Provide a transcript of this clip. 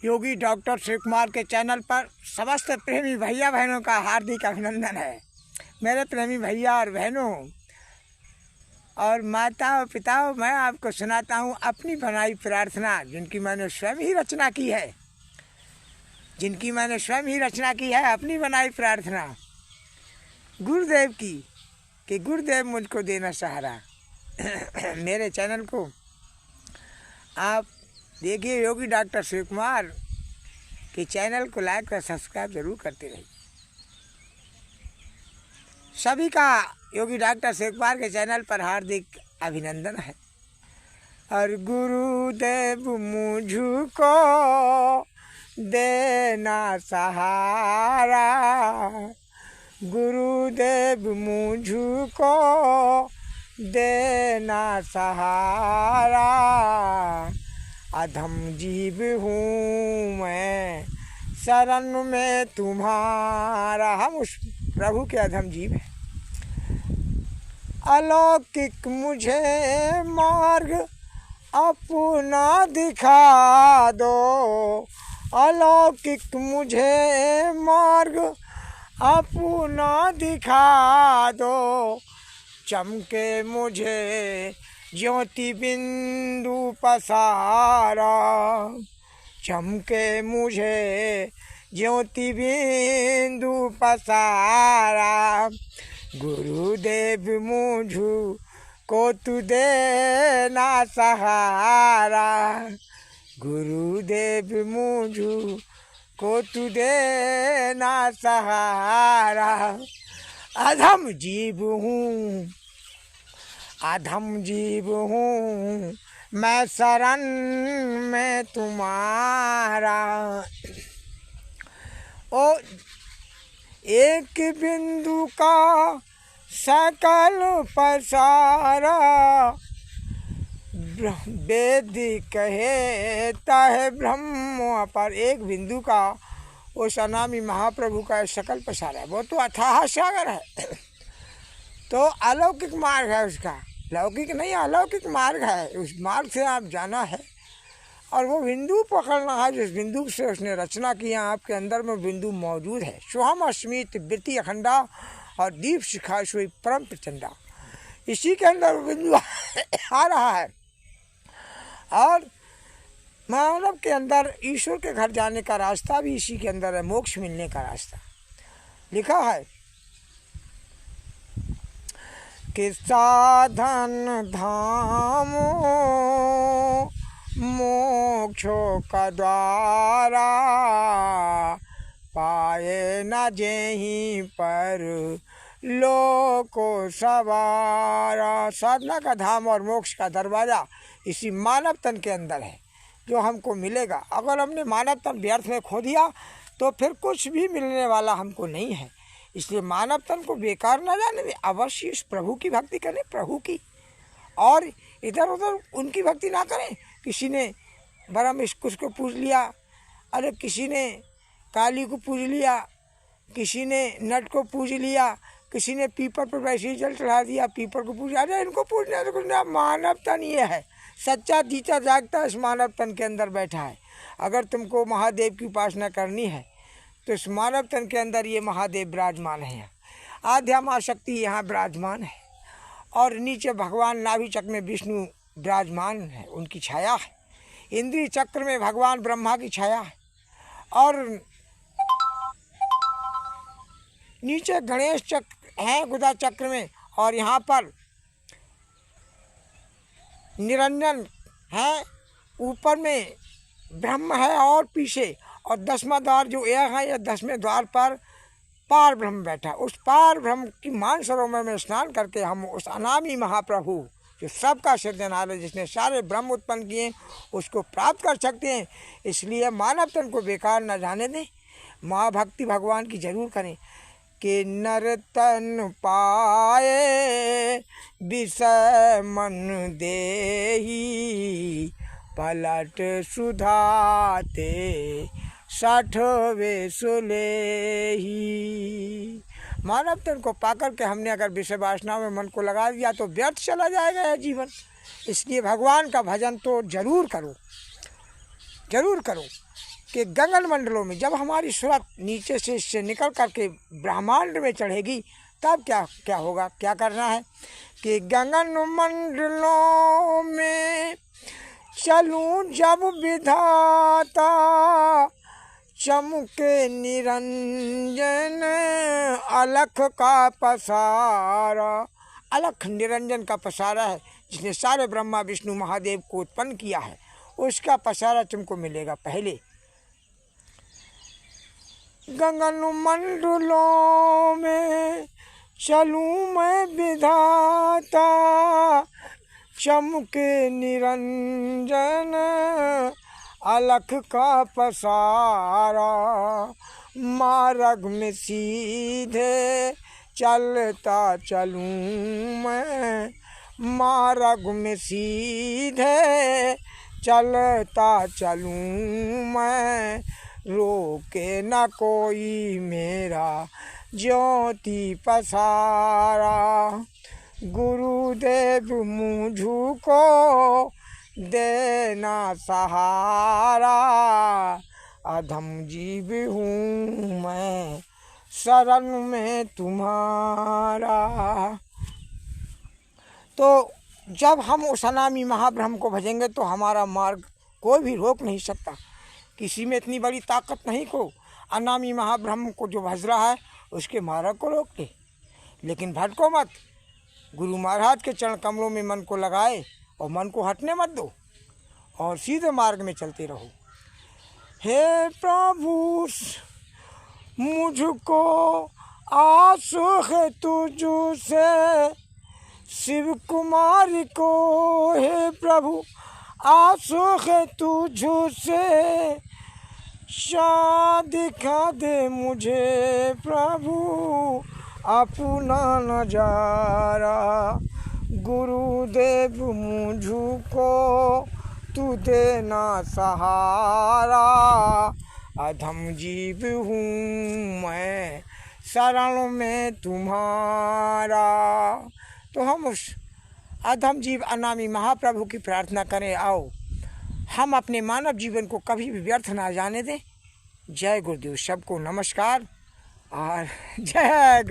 योगी doctor Shiv Kumar के channel पर समस्त प्रेमी भैया बहनों का हार्दिक अभिनंदन है। मेरे प्रेमी भैया और बहनों और माता और पिताओं, मैं आपको सुनाता हूँ अपनी बनाई प्रार्थना, जिनकी मैंने स्वयं ही रचना की है, अपनी बनाई प्रार्थना गुरुदेव की, कि गुरुदेव मुझको देना सहारा। मेरे चैनल को आप देखिए, योगी डॉक्टर शिव कुमार के चैनल को लाइक और सब्सक्राइब जरूर करते रहिए। सभी का योगी डॉक्टर शिव कुमार के चैनल पर हार्दिक अभिनंदन है। और गुरुदेव मुझको देना सहारा, गुरुदेव मुझको देना सहारा। अधम जीव हूँ मैं शरण में तुम्हारा। हम उस प्रभु के अधम जीव हैं। अलौकिक मुझे मार्ग अपना दिखा दो, अलौकिक मुझे मार्ग अपना दिखा दो। चमके मुझे ज्योति बिंदु पसारा, चमके मुझे ज्योति बिंदु पसारा। गुरुदेव मुझू को तू देना सहारा, गुरुदेव मुझू को तू देना सहारा। अधम जीव हूँ, अधम जीव हूँ मैं शरण में तुम्हारा। ओ एक बिंदु का सकल पसारा, वेद कहता है ब्रह्म अपार। एक बिंदु का उस अनामी महाप्रभु का सकल पसारा है, वो तो अथाह सागर है। तो अलौकिक मार्ग है उसका, लौकिक नहीं अलौकिक मार्ग है। उस मार्ग से आप जाना है और वो बिंदु पकड़ना है जिस बिंदु से उसने रचना किया। आपके अंदर में बिंदु मौजूद है। सोहम अस्मित वृत्ति अखंडा और दीप शिखा सोई परम प्रचंडा। इसी के अंदर बिंदु आ रहा है। और मानव के अंदर ईश्वर के घर जाने का रास्ता भी इसी के अंदर है, मोक्ष मिलने का रास्ता। लिखा है कि साधन धामो मोक्षो का द्वारा, पाए न जेहीं पर लोको सवारा। साधना का धाम और मोक्ष का दरवाज़ा इसी मानव तन के अंदर है, जो हमको मिलेगा। अगर हमने मानव तन व्यर्थ में खो दिया तो फिर कुछ भी मिलने वाला हमको नहीं है। इसलिए मानव तन को बेकार न जाने दें, अवश्य इस प्रभु की भक्ति करें, प्रभु की, और इधर उधर उनकी भक्ति ना करें। किसी ने ब्रह्म कुछ को पूज लिया, अरे किसी ने काली को पूज लिया, किसी ने नट को पूज लिया, किसी ने पीपर पर वैसे ही जल चढ़ा दिया, पीपर को पूजा। अरे इनको पूजने तो कुछ ना, मानव तन ये है, सच्चा जीता जागता इस मानव तन के अंदर बैठा है। अगर तुमको महादेव की उपासना करनी है तो इस मानव तन के अंदर ये महादेव विराजमान है। आद्या माँ शक्ति यहाँ विराजमान है और नीचे भगवान नाभि चक्र में विष्णु विराजमान है, उनकी छाया है। इंद्रिय चक्र में भगवान ब्रह्मा की छाया है और नीचे गणेश चक्र है गुदा चक्र में, और यहाँ पर निरंजन है, ऊपर में ब्रह्म है और पीछे, और 10वां द्वार जो यह है, या 10वें द्वार पर पार ब्रह्म बैठा। उस पार ब्रह्म की मानसरोवर में स्नान करके हम उस अनामी महाप्रभु जो सबका सृजनहार, जिसने सारे ब्रह्म उत्पन्न किए, उसको प्राप्त कर सकते हैं। इसलिए मानव तन को बेकार न जाने दें, महाभक्ति भगवान की जरूर करें। कि नर तन पाए विषय मन देही, पलट सुधाते 60वें सुलेही। मानव तन को पाकर के हमने अगर विषय वासना में मन को लगा दिया तो व्यर्थ चला जाएगा यह जीवन। इसलिए भगवान का भजन तो जरूर करो, जरूर करो। कि गगन मंडलों में जब हमारी सूरत नीचे से निकल करके ब्रह्मांड में चढ़ेगी तब क्या क्या होगा, क्या करना है कि गगन मंडलों में चलूं जब विधाता, चमके निरंजन अलख का पसारा। अलख निरंजन का पसारा है जिसने सारे ब्रह्मा विष्णु महादेव को उत्पन्न किया है, उसका पसारा तुमको मिलेगा। पहले गगन मंडलों में चलूं मैं विधाता, चमके निरंजन अलख का पसारा। मार्ग में सीधे चलता चलूं मैं, मार्ग में सीधे चलता चलूं मैं, रोके न कोई मेरा ज्योति पसारा। गुरुदेव मुझको देना सहारा, अधम जीव हूँ मैं शरण में तुम्हारा। तो जब हम उस अनामी महाब्रह्म को भजेंगे तो हमारा मार्ग कोई भी रोक नहीं सकता। किसी में इतनी बड़ी ताकत नहीं को अनामी महाब्रह्म को जो भज रहा है उसके मार्ग को रोक दे। लेकिन भटको मत, गुरु महाराज के चरण कमलों में मन को लगाए और मन को हटने मत दो और सीधे मार्ग में चलते रहो। हे प्रभु मुझको आस है तुझसे, शिव कुमार को हे प्रभु आस है तुझसे, दिखा दे मुझे प्रभु अपना नजारा। गुरुदेव मुझको तू देना सहारा, अधम जीव हूँ मैं शरण में तुम्हारा। तो हम उस अधम जीव अनामी महाप्रभु की प्रार्थना करें, आओ हम अपने मानव जीवन को कभी भी व्यर्थ ना जाने दें। जय गुरुदेव, सबको नमस्कार और जय गुरु।